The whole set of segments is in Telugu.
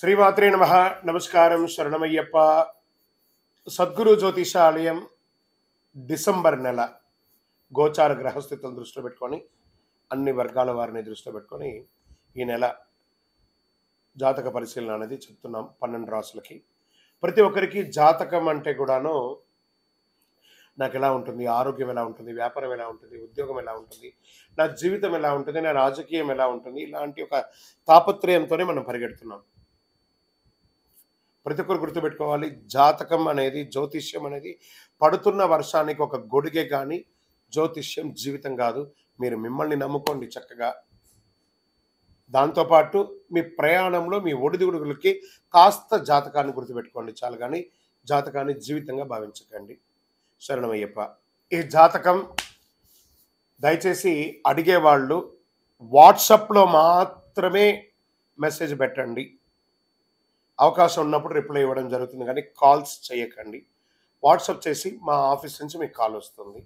శ్రీమాత్రే నమః. నమస్కారం, శరణమయ్యప్ప. సద్గురు జ్యోతిషాలయం డిసెంబర్ నెల గోచార గ్రహస్థితులను దృష్టిలో పెట్టుకొని అన్ని వర్గాల వారిని దృష్టిలో పెట్టుకొని ఈ నెల జాతక పరిశీలన అనేది చెప్తున్నాం 12 రాసులకి. ప్రతి ఒక్కరికి జాతకం అంటే కూడాను నాకు ఎలా ఉంటుంది, ఆరోగ్యం ఎలా ఉంటుంది, వ్యాపారం ఎలా ఉంటుంది, ఉద్యోగం ఎలా ఉంటుంది, నా జీవితం ఎలా ఉంటుంది, నా రాజకీయం ఎలా ఉంటుంది, ఇలాంటి ఒక తాపత్రయంతోనే మనం పరిగెడుతున్నాం. ప్రతి ఒక్కరు గుర్తుపెట్టుకోవాలి, జాతకం అనేది, జ్యోతిష్యం అనేది పడుతున్న వర్షానికి ఒక గొడుగే కానీ జ్యోతిష్యం జీవితం కాదు. మీరు మిమ్మల్ని నమ్ముకోండి చక్కగా. దాంతోపాటు మీ ప్రయాణంలో మీ ఒడిదుడుగులకి కాస్త జాతకాన్ని గుర్తుపెట్టుకోండి చాలు, కానీ జాతకాన్ని జీవితంగా భావించకండి. శరణమయ్యప్ప. ఈ జాతకం దయచేసి అడిగేవాళ్ళు వాట్సాప్లో మాత్రమే మెసేజ్ పెట్టండి. అవకాశం ఉన్నప్పుడు రిప్లై ఇవ్వడం జరుగుతుంది, కానీ కాల్స్ చేయకండి. వాట్సాప్ చేసి మా ఆఫీస్ నుంచి మీకు కాల్ వస్తుంది.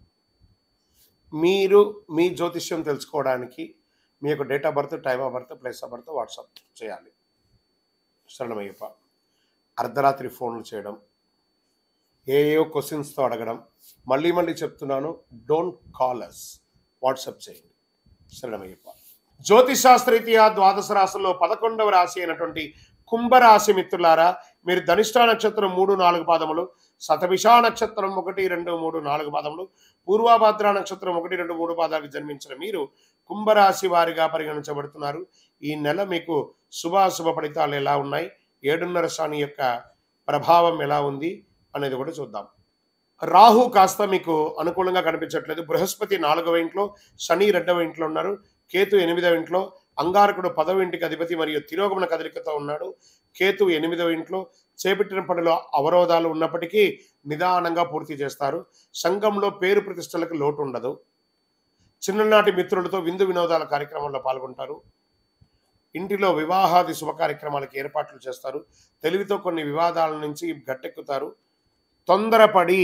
మీరు మీ జ్యోతిష్యం తెలుసుకోవడానికి మీ యొక్క date of birth, time of birth, place of birth WhatsApp చేయాలి. శరణమయ్యప్ప. అర్ధరాత్రి ఫోన్లు చేయడం, ఏయో క్వశ్చన్స్తో అడగడం, మళ్ళీ చెప్తున్నాను, డోంట్ కాల్ అస్, వాట్సాప్ చేయండి. శరణమయ్యప్ప. జ్యోతిషాస్త్రరీత్యా ద్వాదశ రాశుల్లో 11వ రాశి అయినటువంటి కుంభరాశి మిత్రులారా, మీరు ధనిష్ఠా నక్షత్రం 3, 4 పాదములు, శతభిషా నక్షత్రం 1, 2, 3, 4 పాదములు, పూర్వభద్ర నక్షత్రం 1, 2, 3 పాదాలకు జన్మించిన మీరు కుంభరాశి వారిగా పరిగణించబడుతున్నారు. ఈ నెల మీకు శుభాశుభ ఫలితాలు ఎలా ఉన్నాయి, 7.5 శని యొక్క ప్రభావం ఎలా ఉంది అనేది కూడా చూద్దాం. రాహు కాస్త మీకు అనుకూలంగా కనిపించట్లేదు. బృహస్పతి 4వ ఇంట్లో, శని 2వ ఇంట్లో ఉన్నారు, కేతు 8వ ఇంట్లో, అంగారకుడు 10వ ఇంటికి అధిపతి మరియు తిరోగమన కదలికతో ఉన్నాడు. కేతు 8వ ఇంట్లో. చేపట్టిన పనిలో అవరోధాలు ఉన్నప్పటికీ నిదానంగా పూర్తి చేస్తారు. సంఘంలో పేరు ప్రతిష్టలకు లోటు ఉండదు. చిన్ననాటి మిత్రులతో విందు వినోదాల కార్యక్రమాల్లో పాల్గొంటారు. ఇంటిలో వివాహాది శుభ కార్యక్రమాలకు ఏర్పాట్లు చేస్తారు. తెలివితో కొన్ని వివాదాల నుంచి గట్టెక్కుతారు. తొందరపడి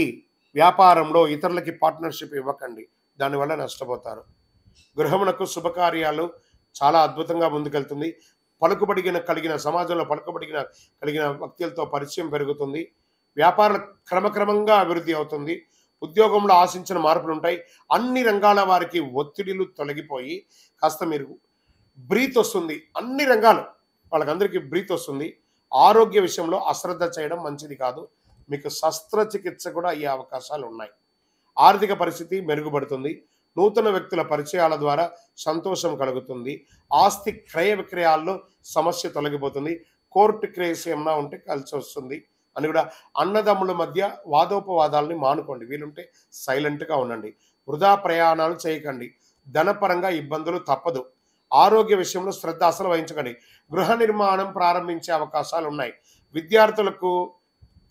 వ్యాపారంలో ఇతరులకి పార్ట్నర్షిప్ ఇవ్వకండి, దానివల్ల నష్టపోతారు. గృహమునకు శుభకార్యాలు చాలా అద్భుతంగా ముందుకెళ్తుంది. కలిగిన సమాజంలో కలిగిన వ్యక్తులతో పరిచయం పెరుగుతుంది. వ్యాపారం క్రమక్రమంగా అభివృద్ధి అవుతుంది. ఉద్యోగంలో ఆశించిన మార్పులు ఉంటాయి. అన్ని రంగాల వారికి ఒత్తిడిలు తొలగిపోయి కాస్త మీరు బ్రీత్ వస్తుంది. అన్ని రంగాలు వాళ్ళకందరికీ బ్రీత్ వస్తుంది. ఆరోగ్య విషయంలో అశ్రద్ధ చేయడం మంచిది కాదు. మీకు శస్త్రచికిత్స కూడా అయ్యే అవకాశాలు ఉన్నాయి. ఆర్థిక పరిస్థితి మెరుగుపడుతుంది. నూతన వ్యక్తుల పరిచయాల ద్వారా సంతోషం కలుగుతుంది. ఆస్తి క్రయ విక్రయాల్లో సమస్య తొలగిపోతుంది. కోర్టు కేసు ఏమన్నా ఉంటే కలిసి వస్తుంది అని కూడా. అన్నదమ్ముల మధ్య వాదోపవాదాలని మానుకోండి. వీలుంటే సైలెంట్గా ఉండండి. వృధా ప్రయాణాలు చేయకండి. ధనపరంగా ఇబ్బందులు తప్పదు. ఆరోగ్య విషయంలో శ్రద్ధ అసలు వహించకండి. గృహ నిర్మాణం ప్రారంభించే అవకాశాలు ఉన్నాయి. విద్యార్థులకు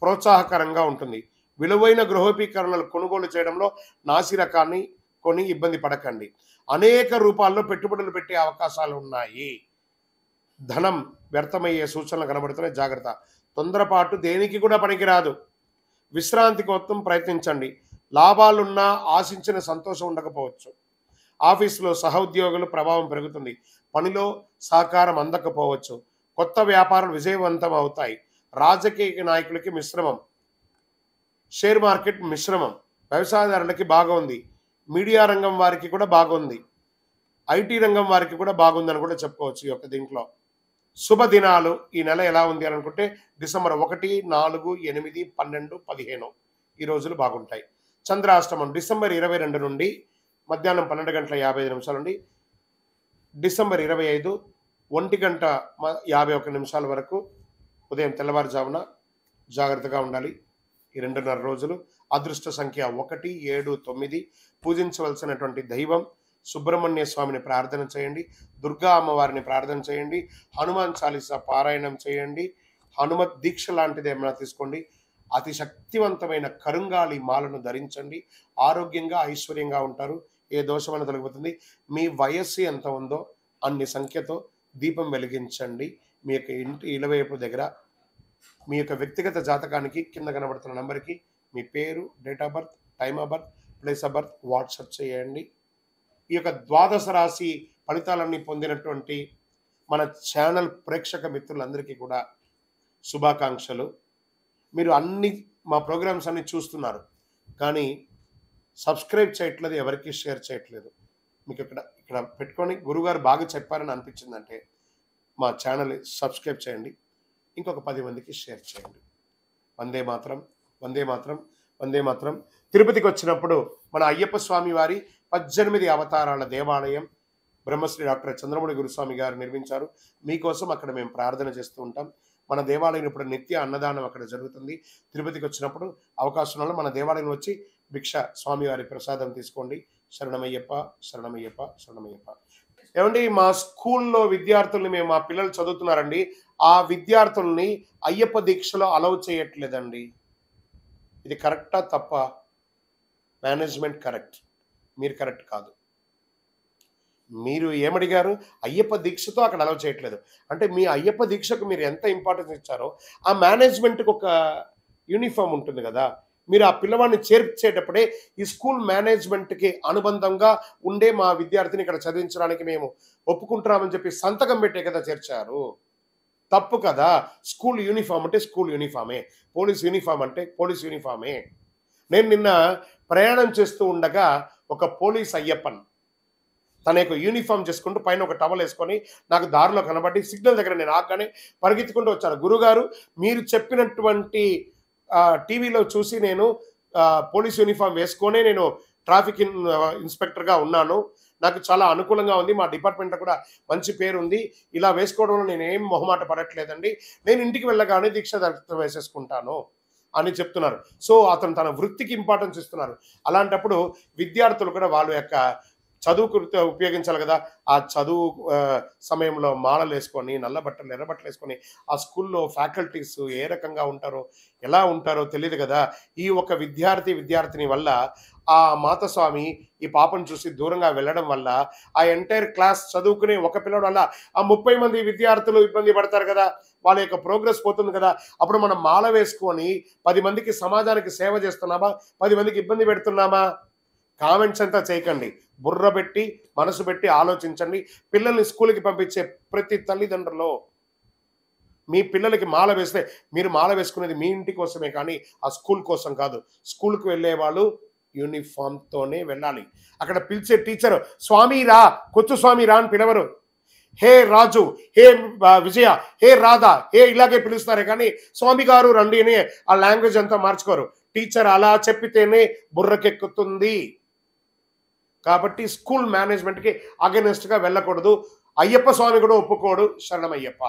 ప్రోత్సాహకరంగా ఉంటుంది. విలువైన గృహోపకరణలు కొనుగోలు చేయడంలో నాసి రకాన్ని కొని ఇబ్బంది పడకండి. అనేక రూపాల్లో పెట్టుబడులు పెట్టే అవకాశాలు ఉన్నాయి. ధనం వ్యర్థమయ్యే సూచనలు కనబడుతున్నాయి, జాగ్రత్త. తొందరపాటు దేనికి కూడా పనికిరాదు. విశ్రాంతి కోసం ప్రయత్నించండి. లాభాలున్నా ఆశించిన సంతోషం ఉండకపోవచ్చు. ఆఫీసులో సహోద్యోగుల ప్రభావం పెరుగుతుంది. పనిలో సహకారం అందకపోవచ్చు. కొత్త వ్యాపారాలు విజయవంతం అవుతాయి. రాజకీయ నాయకులకి మిశ్రమం. షేర్ మార్కెట్ మిశ్రమం. వ్యవసాయదారులకి బాగుంది. మీడియా రంగం వారికి కూడా బాగుంది. ఐటీ రంగం వారికి కూడా బాగుందని కూడా చెప్పుకోవచ్చు. ఈ యొక్క దీంట్లో శుభదినాలు ఈ నెల ఎలా ఉంది అని అనుకుంటే డిసెంబర్ 1, 4, 8, 12, 15 ఈ రోజులు బాగుంటాయి. చంద్రాష్టమం డిసెంబర్ 22 నుండి మధ్యాహ్నం 12:55 నుండి డిసెంబర్ 25 1:51 వరకు ఉదయం తెల్లవారుజామున జాగ్రత్తగా ఉండాలి. ఈ 2.5 రోజులు. అదృష్ట సంఖ్య 1, 7, 9. పూజించవలసినటువంటి దైవం సుబ్రహ్మణ్య స్వామిని ప్రార్థన చేయండి. దుర్గా అమ్మవారిని ప్రార్థన చేయండి. హనుమాన్ చాలీసా పారాయణం చేయండి. హనుమత్ దీక్ష లాంటిది ఏమైనా తీసుకోండి. అతి శక్తివంతమైన కరుంగాలి మాలను ధరించండి. ఆరోగ్యంగా ఐశ్వర్యంగా ఉంటారు. ఏ దోషమైన తొలగిపోతుంది. మీ వయస్సు ఎంత ఉందో అన్ని సంఖ్యతో దీపం వెలిగించండి. మీ యొక్క ఇంటి ఇలవేపు దగ్గర మీ యొక్క వ్యక్తిగత జాతకానికి కింద కనబడుతున్న నంబర్కి మీ పేరు, date of birth, time of birth, place of birth WhatsApp చేయండి. ఈ యొక్క ద్వాదశ రాశి ఫలితాలన్నీ పొందినటువంటి మన ఛానల్ ప్రేక్షక మిత్రులందరికీ కూడా శుభాకాంక్షలు. మీరు మా ప్రోగ్రామ్స్ అన్ని చూస్తున్నారు, కానీ సబ్స్క్రైబ్ చేయట్లేదు, ఎవరికి షేర్ చేయట్లేదు. మీకు ఇక్కడ పెట్టుకొని గురుగారు బాగా చెప్పారని అనిపించిందంటే మా ఛానల్ సబ్స్క్రైబ్ చేయండి, ఇంకొక 10 మందికి షేర్ చేయండి. వందే మాత్రం, వందే మాత్రం, వందే మాత్రం. తిరుపతికి వచ్చినప్పుడు మన అయ్యప్ప స్వామి వారి 18 అవతారాల దేవాలయం బ్రహ్మశ్రీ డాక్టర్ చంద్రమౌళి గురుస్వామి గారు నిర్మించారు. మీకోసం అక్కడ మేము ప్రార్థన చేస్తూ ఉంటాం. మన దేవాలయం ఇప్పుడు నిత్య అన్నదానం అక్కడ జరుగుతుంది. తిరుపతికి వచ్చినప్పుడు అవకాశం వల్ల మన దేవాలయం వచ్చి భిక్ష స్వామివారి ప్రసాదం తీసుకోండి. శరణమయ్యప్ప, శరణమయ్యప్ప, శరణమయ్యప్ప. ఏమండి, మా స్కూల్లో విద్యార్థుల్ని మా పిల్లలు చదువుతున్నారండి, ఆ విద్యార్థుల్ని అయ్యప్ప దీక్షలో అలౌ చేయట్లేదండి. ఇది కరెక్టా తప్ప? మేనేజ్మెంట్ కరెక్ట్, మీరు కరెక్ట్ కాదు. మీరు ఏమడిగారు? అయ్యప్ప దీక్షతో అక్కడ అలౌ చేయట్లేదు అంటే మీ అయ్యప్ప దీక్షకు మీరు ఎంత ఇంపార్టెన్స్ ఇచ్చారో ఆ మేనేజ్మెంట్కి ఒక యూనిఫామ్ ఉంటుంది కదా. మీరు ఆ పిల్లవాడిని చేర్చేటప్పుడే ఈ స్కూల్ మేనేజ్మెంట్కి అనుబంధంగా ఉండే మా విద్యార్థిని ఇక్కడ చదివించడానికి మేము ఒప్పుకుంటున్నామని చెప్పి సంతకం పెట్టే కదా చేర్చారు. తప్పు కదా. స్కూల్ యూనిఫామ్ అంటే స్కూల్ యూనిఫామే, పోలీస్ యూనిఫామ్ అంటే పోలీస్ యూనిఫామే. నేను నిన్న ప్రయాణం చేస్తూ ఉండగా ఒక పోలీస్ అయ్యప్పన్ తన యొక్క యూనిఫామ్ చేసుకుంటూ పైన ఒక టవల్ వేసుకొని నాకు దారిలో కనబడి సిగ్నల్ దగ్గర నేను ఆగగానే పరిగెత్తుకుంటూ వచ్చాను. గురుగారు, మీరు చెప్పినటువంటి టీవీలో చూసి నేను పోలీస్ యూనిఫామ్ వేసుకొనే నేను ట్రాఫిక్ ఇన్స్పెక్టర్గా ఉన్నాను, నాకు చాలా అనుకూలంగా ఉంది, మా డిపార్ట్మెంట్లో కూడా మంచి పేరు ఉంది, ఇలా వేసుకోవడంలో నేను ఏం మొహమాట పడట్లేదండి, నేను ఇంటికి వెళ్ళగానే దీక్ష వేసేసుకుంటాను అని చెప్తున్నారు. సో అతను తన వృత్తికి ఇంపార్టెన్స్ ఇస్తున్నారు. అలాంటప్పుడు విద్యార్థులు కూడా వాళ్ళ యొక్క చదువుకు ఉపయోగించాలి కదా. ఆ చదువు సమయంలో మాలలు వేసుకొని, నల్ల బట్టలు, ఎర్ర బట్టలు వేసుకొని ఆ స్కూల్లో ఫ్యాకల్టీస్ ఏ రకంగా ఉంటారో, ఎలా ఉంటారో తెలియదు కదా. ఈ ఒక విద్యార్థిని వల్ల ఆ మాతస్వామి ఈ పాపను చూసి దూరంగా వెళ్ళడం వల్ల ఆ ఎంటైర్ క్లాస్ చదువుకునే ఒక పిల్లడు వల్ల ఆ 30 మంది విద్యార్థులు ఇబ్బంది పడతారు కదా, వాళ్ళ యొక్క ప్రోగ్రెస్ పోతుంది కదా. అప్పుడు మనం మాల వేసుకొని 10 మందికి సమాజానికి సేవ చేస్తున్నామా, 10 మందికి ఇబ్బంది పెడుతున్నామా? కామెంట్స్ అంతా చేయకండి, బుర్ర పెట్టి మనసు పెట్టి ఆలోచించండి. పిల్లల్ని స్కూల్కి పంపించే ప్రతి తల్లిదండ్రులు మీ పిల్లలకి మాల వేస్తే మీరు మాల వేసుకునేది మీ ఇంటి కోసమే కానీ ఆ స్కూల్ కోసం కాదు. స్కూల్కి వెళ్ళే వాళ్ళు యూనిఫామ్తోనే వెళ్ళాలి. అక్కడ పిలిచే టీచర్ స్వామి రా, కొచ్చు స్వామి రా అని పిలవరు. హే రాజు, హే విజయ, హే రాధా, హే ఇలాగే పిలుస్తారే కానీ స్వామి గారు రండి అని ఆ లాంగ్వేజ్ అంతా మార్చుకోరు. టీచర్ అలా చెప్పితేనే బుర్రకెక్కుతుంది. కాబట్టి స్కూల్ మేనేజ్మెంట్కి అగెనెస్ట్గా వెళ్ళకూడదు. అయ్యప్ప స్వామి కూడా ఒప్పుకోడు. శరణమయ్యప్ప.